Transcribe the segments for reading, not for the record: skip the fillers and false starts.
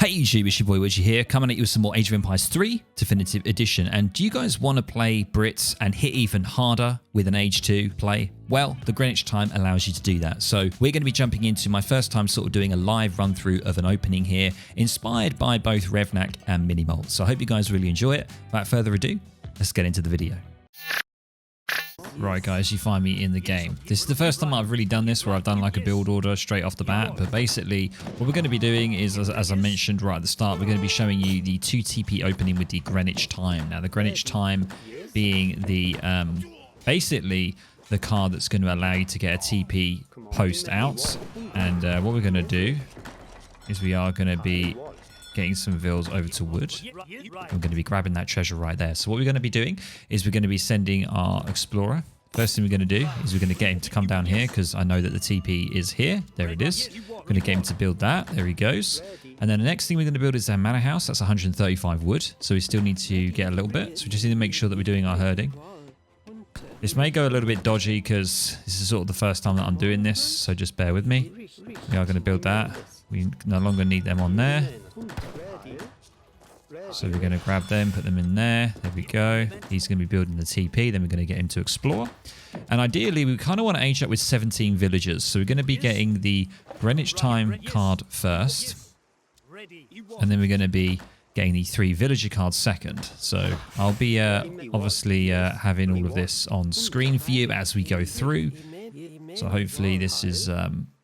Hey YouTube, it's your boy Widgie here, coming at you with some more Age of Empires 3 Definitive Edition. And do you guys want to play Brits and hit even harder with an Age 2 play? Well, the Greenwich time allows you to do that. So we're going to be jumping into my first time sort of doing a live run through of an opening here, inspired by both Revnak and Minimolt. So I hope you guys really enjoy it. Without further ado, let's get into the video. Right guys, you find me in the game. This is the first time I've really done this where I've done like a build order straight off the bat, but basically what we're going to be doing is, as I mentioned right at the start, we're going to be showing you the 2 TP opening with the Greenwich time. Now the Greenwich time being the basically the card that's going to allow you to get a TP post out, and what we're going to do is we are going to be getting some vills over to wood. We're going to be grabbing that treasure right there. So what we're going to be doing is we're going to be sending our explorer. First thing we're going to do is we're going to get him to come down here because I know that the TP is here. There it is. We're going to get him to build that. There he goes. And then the next thing we're going to build is our manor house. That's 135 wood. So we still need to get a little bit. So we just need to make sure that we're doing our herding. This may go a little bit dodgy because this is sort of the first time that I'm doing this. So just bear with me. We are going to build that. We no longer need them on there. So we're going to grab them, put them in there. There we go. He's going to be building the TP. Then we're going to get him to explore. And ideally, we kind of want to age up with 17 villagers. So we're going to be getting the Greenwich time card first. And then we're going to be getting the 3 villager cards second. So I'll be obviously having all of this on screen for you as we go through. So hopefully this is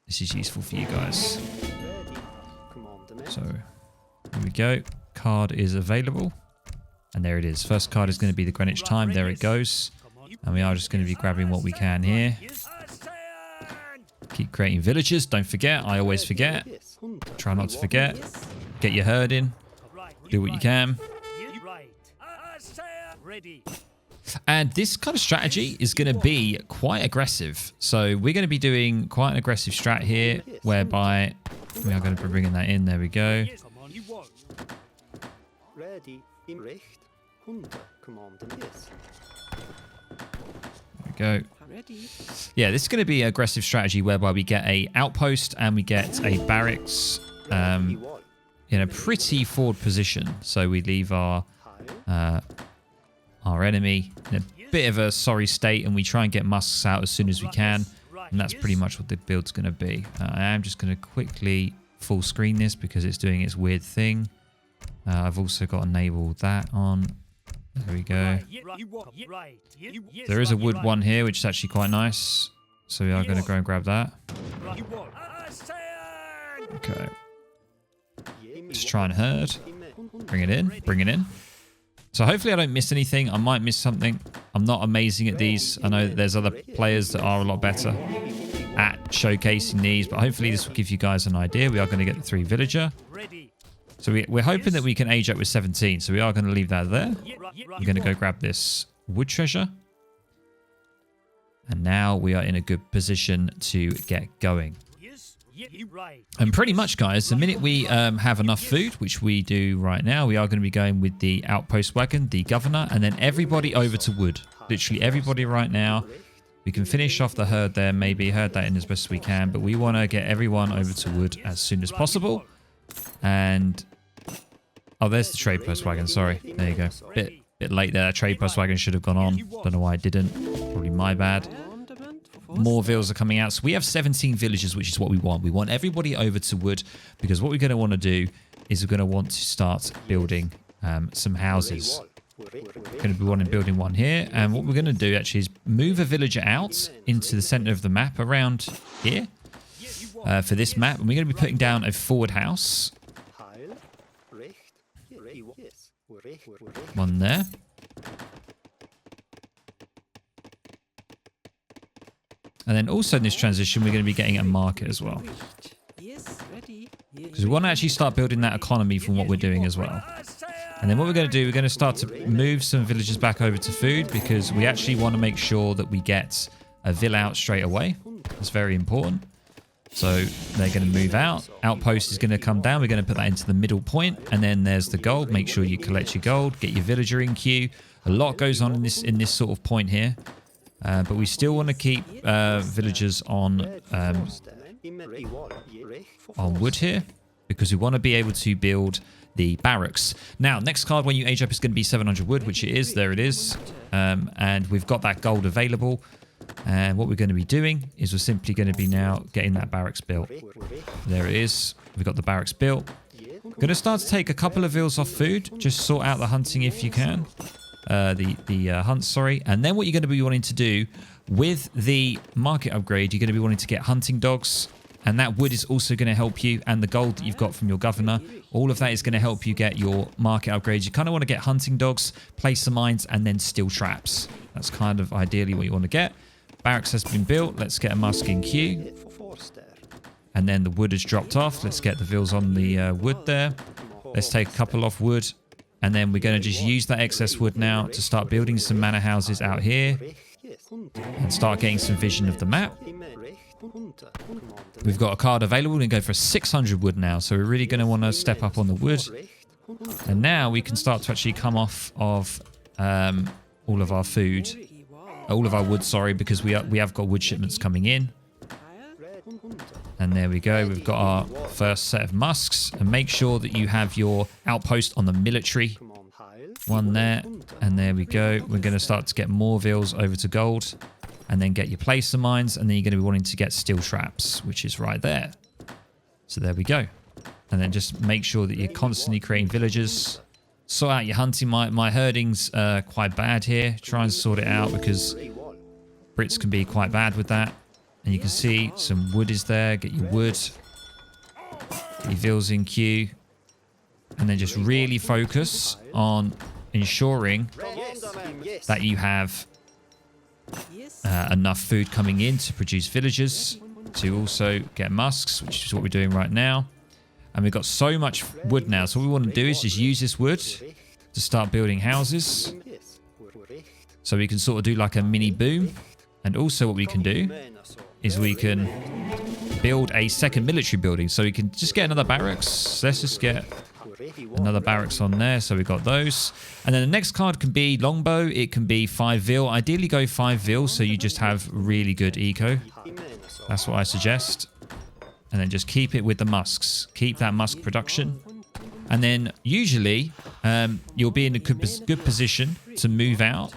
useful for you guys. So here we go. Card is available, and there it is. First card is going to be the Greenwich time. There it goes, and we are just going to be grabbing what we can here. Keep creating villagers. Don't forget. I always forget. Try not to forget. Get your herd in. Do what you can. And this kind of strategy is going to be quite aggressive. So we're going to be doing quite an aggressive strat here, whereby we are going to be bringing that in. There we go. There we go. Yeah, this is going to be an aggressive strategy whereby we get a outpost and we get a barracks in a pretty forward position. So we leave our enemy in a bit of a sorry state, and we try and get musks out as soon as we can. And that's pretty much what the build's going to be. I am just going to quickly full screen this because it's doing its weird thing. I've also got to enable that on. There we go. There is a wood one here, which is actually quite nice. So we are going to go and grab that. Okay. Just try and herd. Bring it in. Bring it in. So hopefully I don't miss anything. I might miss something. I'm not amazing at these. I know that there's other players that are a lot better at showcasing these, but hopefully this will give you guys an idea. We are going to get the 3 villager. So we're hoping that we can age up with 17. So we are going to leave that there. We're going to go grab this wood treasure. And now we are in a good position to get going. And pretty much, guys, the minute we have enough food, which we do right now, we are going to be going with the outpost wagon, the governor, and then everybody over to wood. Literally everybody right now. We can finish off the herd there, maybe herd that in as best as we can, but we want to get everyone over to wood as soon as possible. And oh, there's the trade post wagon. Sorry, there you go. Bit late there. That trade post wagon should have gone on. Don't know why I didn't. Probably my bad. More vills are coming out. So we have 17 villagers, which is what we want. We want everybody over to wood because what we're going to want to do is we're going to want to start building some houses. We're going to be wanting building one here. And what we're going to do actually is move a villager out into the center of the map around here for this map. And we're going to be putting down a forward house. One there. And then also in this transition, we're going to be getting a market as well. Because we want to actually start building that economy from what we're doing as well. And then what we're going to do, we're going to start to move some villagers back over to food because we actually want to make sure that we get a villa out straight away. That's very important. So they're going to move out. Outpost is going to come down. We're going to put that into the middle point. And then there's the gold. Make sure you collect your gold. Get your villager in queue. A lot goes on in this sort of point here. But we still want to keep villagers on wood here. because we want to be able to build the barracks. Now, next card when you age up is going to be 700 wood, which it is. There it is. And we've got that gold available. And what we're going to be doing is we're simply going to be now getting that barracks built. There it is. We've got the barracks built. Going to start to take a couple of vills off food. Just sort out the hunting if you can. The hunt, sorry. And then what you're going to be wanting to do with the market upgrade, you're going to be wanting to get hunting dogs. And that wood is also going to help you. And the gold that you've got from your governor, all of that is going to help you get your market upgrades. You kind of want to get hunting dogs, place some mines, and then steel traps. That's kind of ideally what you want to get. Barracks has been built. Let's get a musk in queue. And then the wood has dropped off. Let's get the vills on the wood there. Let's take a couple off wood. And then we're going to just use that excess wood now to start building some manor houses out here. And start getting some vision of the map. We've got a card available. We're going to go for 600 wood now. So we're really going to want to step up on the wood. And now we can start to actually come off of all of our food. All of our wood, sorry, because we have got wood shipments coming in. And there we go. We've got our first set of musks. And make sure that you have your outpost on the military. One there. And there we go. We're going to start to get more vills over to gold. And then get your placer mines. And then you're going to be wanting to get steel traps, which is right there. So there we go. And then just make sure that you're constantly creating villages. Sort out your hunting. My herding's quite bad here. Try and sort it out because Brits can be quite bad with that. And you can see some wood is there. Get your wood. Get your vills in queue. And then just really focus on ensuring that you have enough food coming in to produce villagers. To also get musks, which is what we're doing right now. And we've got so much wood now. So what we want to do is just use this wood to start building houses. So we can sort of do like a mini boom. And also what we can do is we can build a second military building. So we can just get another barracks. Let's just get another barracks on there. So we've got those. And then the next card can be longbow. It can be 5 vil. Ideally go 5 vil so you just have really good eco. That's what I suggest. And then just keep it with the musks. Keep that musk production. And then usually you'll be in a good position to move out.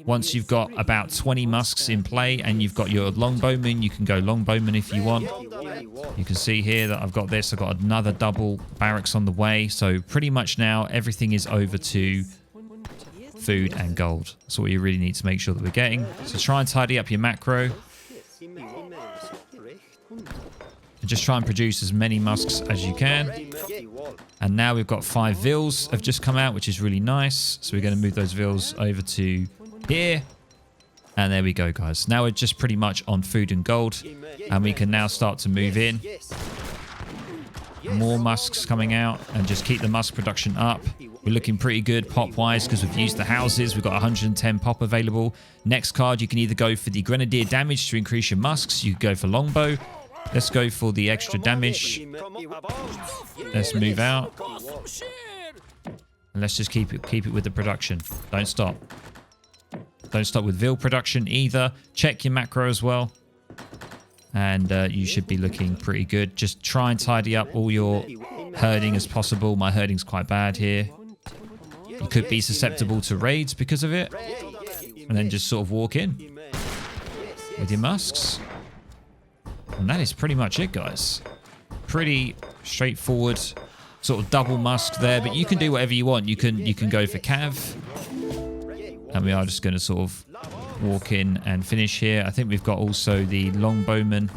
Once you've got about 20 musks in play and you've got your longbowman, you can go longbowman if you want. You can see here that I've got this. I've got another double barracks on the way. So pretty much now everything is over to food and gold. That's what you really need to make sure that we're getting. So try and tidy up your macro. And just try and produce as many musks as you can. And now we've got 5 vills have just come out, which is really nice. So we're going to move those vills over to here. And there we go, guys. Now we're just pretty much on food and gold. And we can now start to move in. More musks coming out. And just keep the musk production up. We're looking pretty good pop-wise because we've used the houses. We've got 110 pop available. Next card, you can either go for the grenadier damage to increase your musks. You could go for longbow. Let's go for the extra damage. Let's move out. And let's just keep it with the production. Don't stop. Don't stop with vil production either. Check your macro as well. And you should be looking pretty good. Just try and tidy up all your herding as possible. My herding's quite bad here. You could be susceptible to raids because of it. And then just sort of walk in with your musks. And that is pretty much it, guys. Pretty straightforward, sort of double musk there. But you can do whatever you want. You can go for cav. And we are just going to sort of walk in and finish here. I think we've got also the longbowman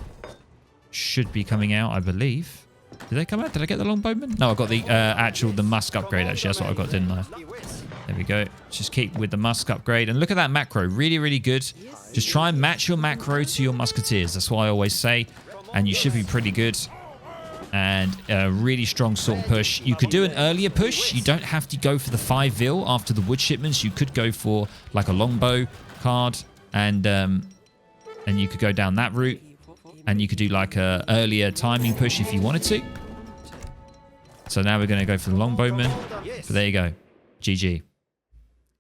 should be coming out, I believe. Did they come out? Did I get the longbowman? No, I got the musk upgrade, actually. That's what I got, didn't I? There we go. Just keep with the musk upgrade. And look at that macro. Really, really good. Just try and match your macro to your musketeers. That's what I always say. And you should be pretty good. And a really strong sort of push. You could do an earlier push. You don't have to go for the 5 vil after the wood shipments. You could go for like a longbow card. And you could go down that route. And you could do like a earlier timing push if you wanted to. So now we're going to go for the longbowman. So there you go. GG.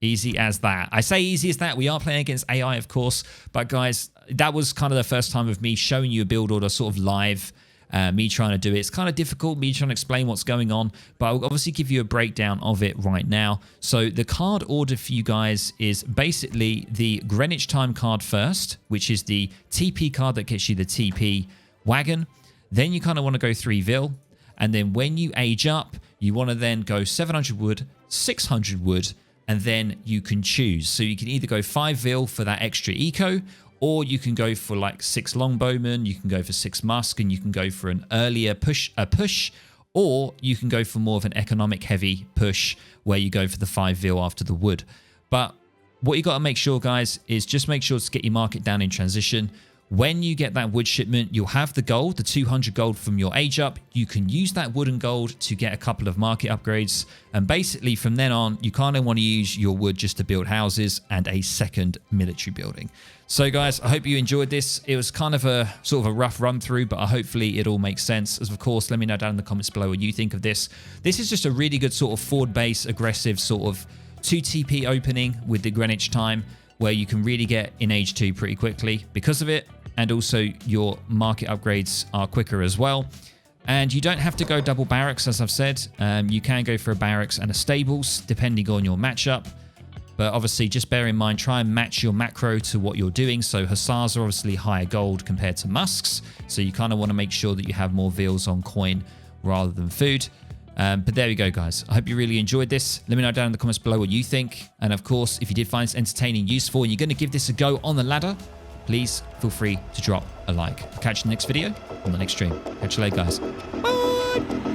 Easy as that. I say easy as that. We are playing against AI, of course. But guys, that was kind of the first time of me showing you a build order sort of live. me trying to do it. It's kind of difficult, me trying to explain what's going on, but I'll obviously give you a breakdown of it right now. So the card order for you guys is basically the Greenwich time card first, which is the TP card that gets you the TP wagon. Then you kind of want to go 3 vil. And then when you age up, you want to then go 700 wood, 600 wood, and then you can choose. So you can either go 5 vil for that extra eco, or you can go for like 6 longbowmen, you can go for 6 musk, and you can go for an earlier push, or you can go for more of an economic heavy push where you go for the 5 vil after the wood. But what you got to make sure, guys, is just make sure to get your market down in transition. When you get that wood shipment, you'll have the gold, the 200 gold from your age up. You can use that wood and gold to get a couple of market upgrades. And basically from then on, you kind of want to use your wood just to build houses and a second military building. So guys, I hope you enjoyed this. It was kind of a sort of a rough run through, but hopefully it all makes sense. As of course, let me know down in the comments below what you think of this. This is just a really good sort of forward base, aggressive sort of 2 TP opening with the Greenwich time, where you can really get in age 2 pretty quickly because of it. And also your market upgrades are quicker as well. And you don't have to go double barracks, as I've said. You can go for a barracks and a stables, depending on your matchup. But obviously, just bear in mind, try and match your macro to what you're doing. So hussars are obviously higher gold compared to musks. So you kind of want to make sure that you have more vils on coin rather than food. But there we go, guys. I hope you really enjoyed this. Let me know down in the comments below what you think. And of course, if you did find this entertaining, useful, and you're going to give this a go on the ladder, please feel free to drop a like. I'll catch you in the next video on the next stream. Catch you later, guys. Bye!